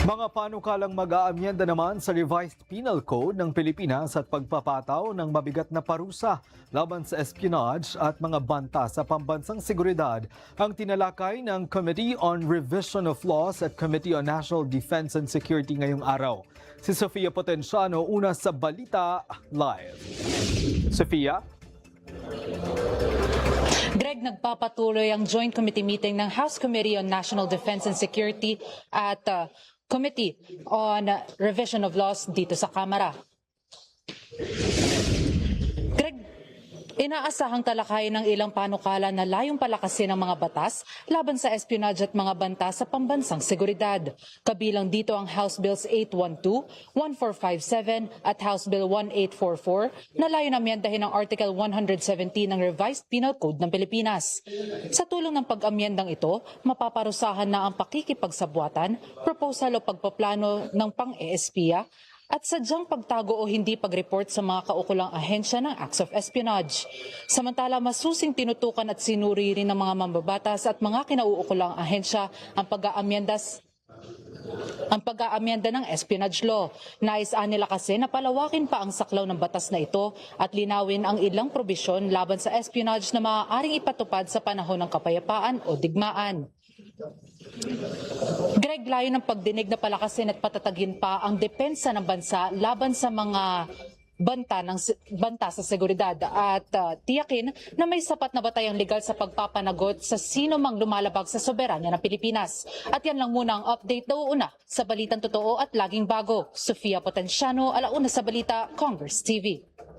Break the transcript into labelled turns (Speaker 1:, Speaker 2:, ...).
Speaker 1: Mga panukalang mag-aamyenda naman sa Revised Penal Code ng Pilipinas at pagpapataw ng mabigat na parusa laban sa espionage at mga banta sa pambansang seguridad ang tinalakay ng Committee on Revision of Laws at Committee on National Defense and Security ngayong araw. Si Sofia Potenciano, una sa Balita Live. Sofia?
Speaker 2: Greg, nagpapatuloy ang joint committee meeting ng House Committee on National Defense and Security at Committee on Revision of Laws dito sa Kamara. Greg, inaasahang talakayin ng ilang panukala na layong palakasin ang mga batas laban sa espionage at mga banta sa pambansang seguridad. Kabilang dito ang House Bills 812, 1457 at House Bill 1844 na layo na amyendahin ang Article 117 ng Revised Penal Code ng Pilipinas. Sa tulong ng pag-amyendang ito, mapaparusahan na ang pakikipagsabwatan, proposal o pagpaplano ng pang-espiya at sadyang pagtago o hindi pag-report sa mga kaukulang ahensya ng Acts of Espionage. Samantala, masusing tinutukan at sinuri rin ng mga mambabatas at mga kinauukulang ahensya ang pag-aamyenda ng espionage law. Nais nila kasi na palawakin pa ang saklaw ng batas na ito at linawin ang ilang probisyon laban sa espionage na maaaring ipatupad sa panahon ng kapayapaan o digmaan. Greg, layo ng pagdinig na palakasin at patatagin pa ang depensa ng bansa laban sa mga banta sa seguridad at tiyakin na may sapat na batayang legal sa pagpapanagot sa sino mang lumalabag sa soberanya ng Pilipinas. At yan lang muna ang update na uuna sa Balitang Totoo at Laging Bago. Sofia Potenciano, alauna sa Balita, Congress TV.